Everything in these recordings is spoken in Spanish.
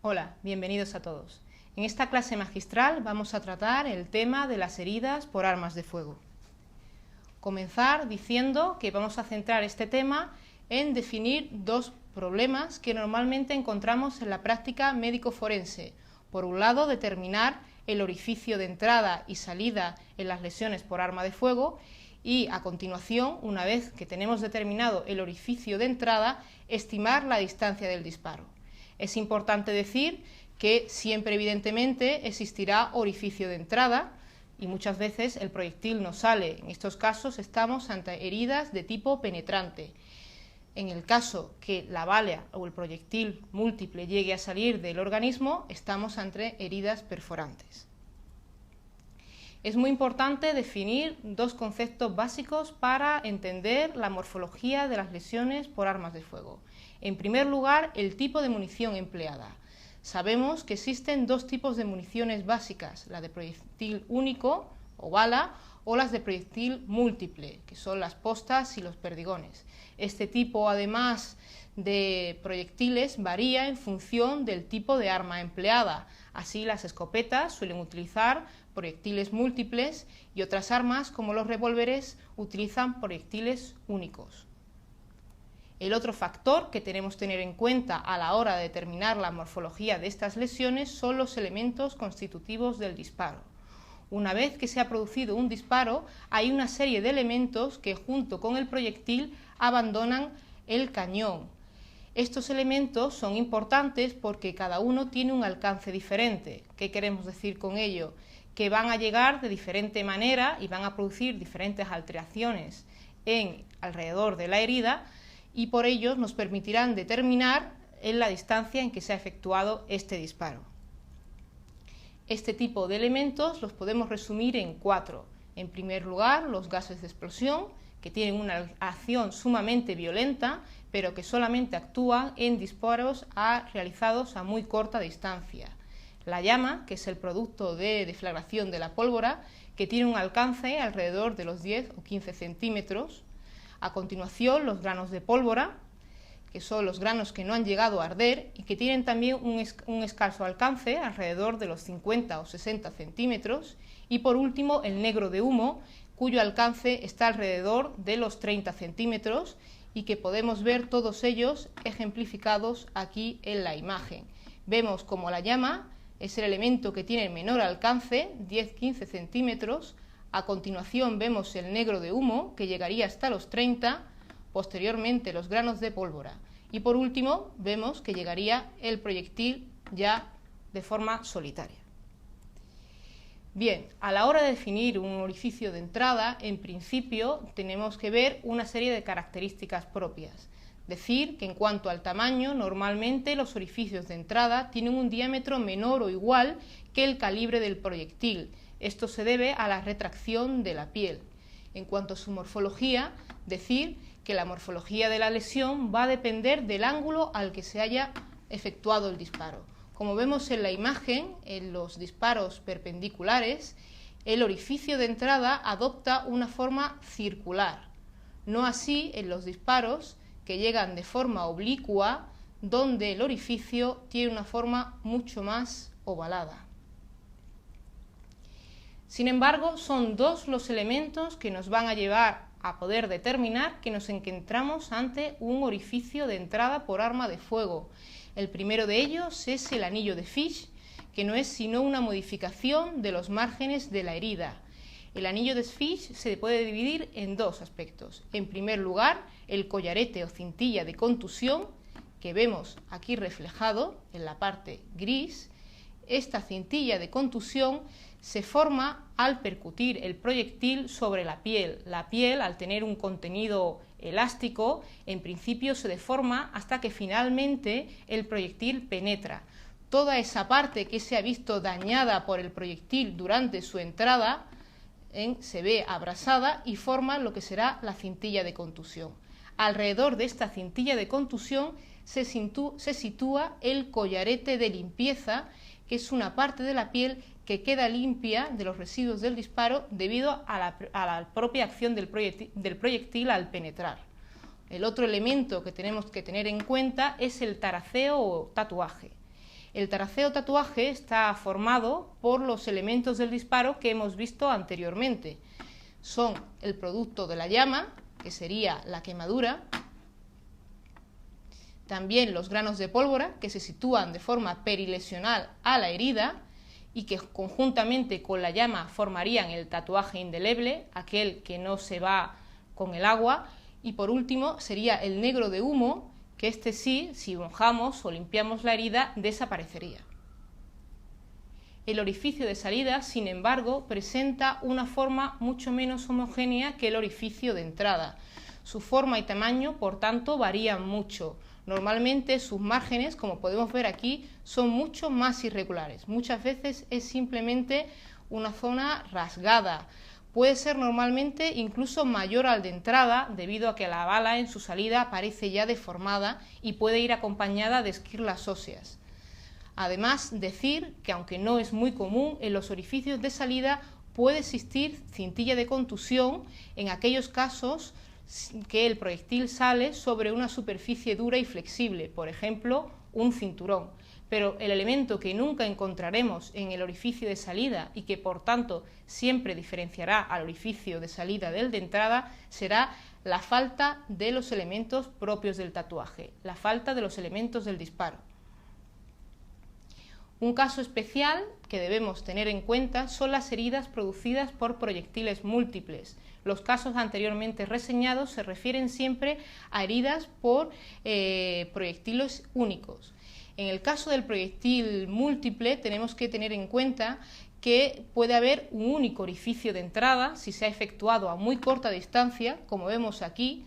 Hola, bienvenidos a todos. En esta clase magistral vamos a tratar el tema de las heridas por armas de fuego. Comenzar diciendo que vamos a centrar este tema en definir dos problemas que normalmente encontramos en la práctica médico-forense. Por un lado, determinar el orificio de entrada y salida en las lesiones por arma de fuego y, a continuación, una vez que tenemos determinado el orificio de entrada, estimar la distancia del disparo. Es importante decir que siempre, evidentemente, existirá orificio de entrada y muchas veces el proyectil no sale. En estos casos estamos ante heridas de tipo penetrante. En el caso que la bala o el proyectil múltiple llegue a salir del organismo, estamos ante heridas perforantes. Es muy importante definir dos conceptos básicos para entender la morfología de las lesiones por armas de fuego. En primer lugar, el tipo de munición empleada. Sabemos que existen dos tipos de municiones básicas, la de proyectil único o bala o las de proyectil múltiple, que son las postas y los perdigones. Este tipo, además de proyectiles, varía en función del tipo de arma empleada. Así, las escopetas suelen utilizar proyectiles múltiples y otras armas, como los revólveres, utilizan proyectiles únicos. El otro factor que tenemos que tener en cuenta a la hora de determinar la morfología de estas lesiones son los elementos constitutivos del disparo. Una vez que se ha producido un disparo, hay una serie de elementos que junto con el proyectil abandonan el cañón. Estos elementos son importantes porque cada uno tiene un alcance diferente. ¿Qué queremos decir con ello? Que van a llegar de diferente manera y van a producir diferentes alteraciones alrededor de la herida, y por ello nos permitirán determinar la distancia en que se ha efectuado este disparo. Este tipo de elementos los podemos resumir en cuatro. En primer lugar, los gases de explosión, que tienen una acción sumamente violenta, pero que solamente actúan en disparos realizados a muy corta distancia. La llama, que es el producto de deflagración de la pólvora, que tiene un alcance alrededor de los 10 o 15 centímetros. A continuación, los granos de pólvora, que son los granos que no han llegado a arder y que tienen también un escaso alcance, alrededor de los 50 o 60 centímetros. Y por último, el negro de humo, cuyo alcance está alrededor de los 30 centímetros y que podemos ver todos ellos ejemplificados aquí en la imagen. Vemos como la llama es el elemento que tiene el menor alcance, 10-15 centímetros. A continuación vemos el negro de humo, que llegaría hasta los 30, posteriormente los granos de pólvora. Y por último vemos que llegaría el proyectil ya de forma solitaria. Bien, a la hora de definir un orificio de entrada, en principio tenemos que ver una serie de características propias. Decir que en cuanto al tamaño, normalmente los orificios de entrada tienen un diámetro menor o igual que el calibre del proyectil. Esto se debe a la retracción de la piel. En cuanto a su morfología, decir que la morfología de la lesión va a depender del ángulo al que se haya efectuado el disparo. Como vemos en la imagen, en los disparos perpendiculares, el orificio de entrada adopta una forma circular. No así en los disparos que llegan de forma oblicua, donde el orificio tiene una forma mucho más ovalada. Sin embargo, son dos los elementos que nos van a llevar a poder determinar que nos encontramos ante un orificio de entrada por arma de fuego. El primero de ellos es el anillo de Fish, que no es sino una modificación de los márgenes de la herida. El anillo de Fish se puede dividir en dos aspectos. En primer lugar, el collarete o cintilla de contusión, que vemos aquí reflejado en la parte gris. Esta cintilla de contusión se forma al percutir el proyectil sobre la piel. La piel, al tener un contenido elástico, en principio se deforma hasta que finalmente el proyectil penetra. Toda esa parte que se ha visto dañada por el proyectil durante su entrada se ve abrasada y forma lo que será la cintilla de contusión. Alrededor de esta cintilla de contusión se sitúa el collarete de limpieza, que es una parte de la piel que queda limpia de los residuos del disparo debido a la propia acción del proyectil al penetrar. El otro elemento que tenemos que tener en cuenta es el taraceo o tatuaje. El traceo tatuaje está formado por los elementos del disparo que hemos visto anteriormente. Son el producto de la llama, que sería la quemadura, también los granos de pólvora, que se sitúan de forma perilesional a la herida y que conjuntamente con la llama formarían el tatuaje indeleble, aquel que no se va con el agua, y por último sería el negro de humo, que este sí, si mojamos o limpiamos la herida, desaparecería. El orificio de salida, sin embargo, presenta una forma mucho menos homogénea que el orificio de entrada. Su forma y tamaño, por tanto, varían mucho. Normalmente sus márgenes, como podemos ver aquí, son mucho más irregulares. Muchas veces es simplemente una zona rasgada. Puede ser normalmente incluso mayor al de entrada, debido a que la bala en su salida aparece ya deformada y puede ir acompañada de esquirlas óseas. Además, decir que aunque no es muy común, en los orificios de salida puede existir cintilla de contusión en aquellos casos que el proyectil sale sobre una superficie dura y flexible, por ejemplo, un cinturón. Pero el elemento que nunca encontraremos en el orificio de salida y que por tanto siempre diferenciará al orificio de salida del de entrada será la falta de los elementos propios del tatuaje, la falta de los elementos del disparo. Un caso especial que debemos tener en cuenta son las heridas producidas por proyectiles múltiples. Los casos anteriormente reseñados se refieren siempre a heridas por proyectiles únicos. En el caso del proyectil múltiple tenemos que tener en cuenta que puede haber un único orificio de entrada si se ha efectuado a muy corta distancia, como vemos aquí,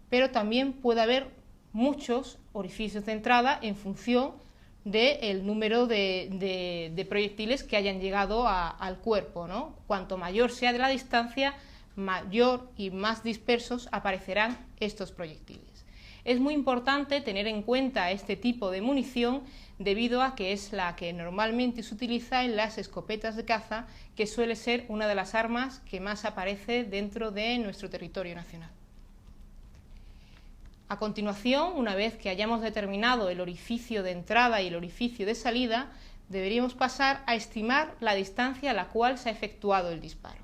pero también puede haber muchos orificios de entrada en función del número de proyectiles que hayan llegado al cuerpo, ¿no? Cuanto mayor sea de la distancia, mayor y más dispersos aparecerán estos proyectiles. Es muy importante tener en cuenta este tipo de munición debido a que es la que normalmente se utiliza en las escopetas de caza, que suele ser una de las armas que más aparece dentro de nuestro territorio nacional. A continuación, una vez que hayamos determinado el orificio de entrada y el orificio de salida, deberíamos pasar a estimar la distancia a la cual se ha efectuado el disparo.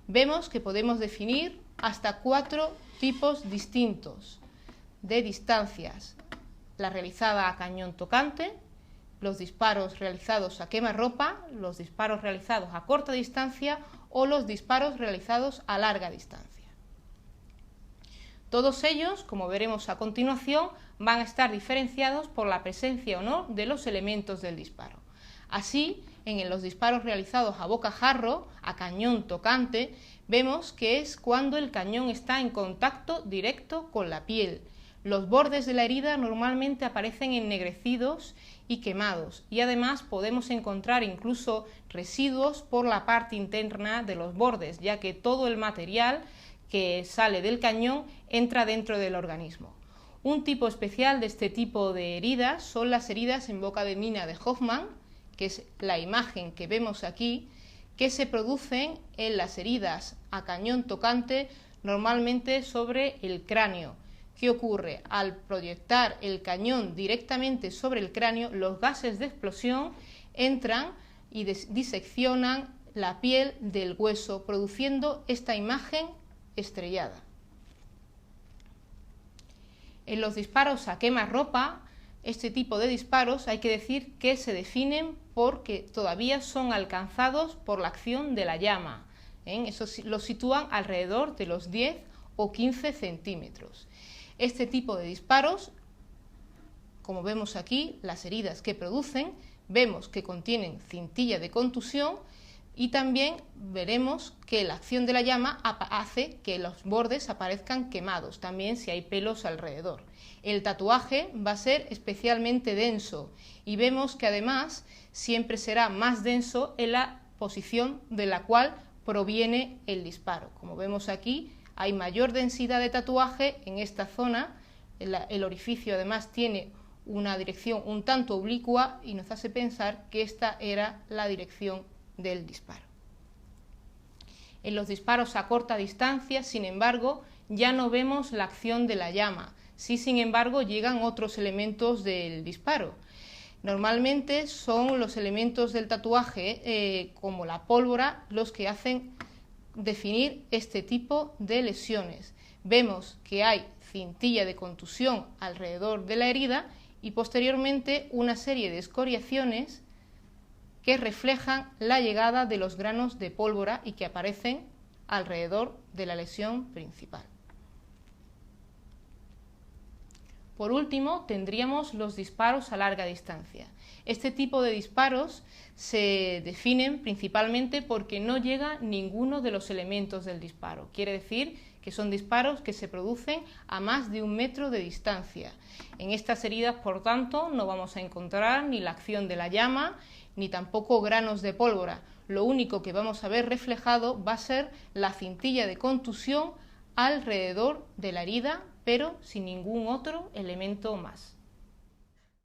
Vemos que podemos definir hasta 4 tipos distintos de distancias: la realizada a cañón tocante, los disparos realizados a quemarropa, los disparos realizados a corta distancia o los disparos realizados a larga distancia. Todos ellos, como veremos a continuación, van a estar diferenciados por la presencia o no de los elementos del disparo. Así, en los disparos realizados a bocajarro, a cañón tocante, vemos que es cuando el cañón está en contacto directo con la piel. Los bordes de la herida normalmente aparecen ennegrecidos y quemados, y además podemos encontrar incluso residuos por la parte interna de los bordes, ya que todo el material que sale del cañón entra dentro del organismo. Un tipo especial de este tipo de heridas son las heridas en boca de mina de Hoffman, que es la imagen que vemos aquí, que se producen en las heridas a cañón tocante normalmente sobre el cráneo. ¿Qué ocurre? Al proyectar el cañón directamente sobre el cráneo, los gases de explosión entran y diseccionan la piel del hueso, produciendo esta imagen estrellada. En los disparos a quemarropa, este tipo de disparos hay que decir que se definen porque todavía son alcanzados por la acción de la llama. Eso lo sitúan alrededor de los 10 o 15 centímetros. Este tipo de disparos, como vemos aquí, las heridas que producen, vemos que contienen cintilla de contusión, y también veremos que la acción de la llama hace que los bordes aparezcan quemados, también si hay pelos alrededor. El tatuaje va a ser especialmente denso y vemos que además siempre será más denso en la posición de la cual proviene el disparo. Como vemos aquí, hay mayor densidad de tatuaje en esta zona, el orificio además tiene una dirección un tanto oblicua y nos hace pensar que esta era la dirección del disparo. En los disparos a corta distancia, sin embargo, ya no vemos la acción de la llama. Sí, sin embargo, llegan otros elementos del disparo. Normalmente son los elementos del tatuaje, como la pólvora, los que hacen definir este tipo de lesiones. Vemos que hay cintilla de contusión alrededor de la herida y posteriormente una serie de escoriaciones que reflejan la llegada de los granos de pólvora y que aparecen alrededor de la lesión principal. Por último, tendríamos los disparos a larga distancia. Este tipo de disparos se definen principalmente porque no llega ninguno de los elementos del disparo. Quiere decir que son disparos que se producen a más de 1 metro de distancia. En estas heridas, por tanto, no vamos a encontrar ni la acción de la llama, ni tampoco granos de pólvora. Lo único que vamos a ver reflejado va a ser la cintilla de contusión alrededor de la herida, pero sin ningún otro elemento más.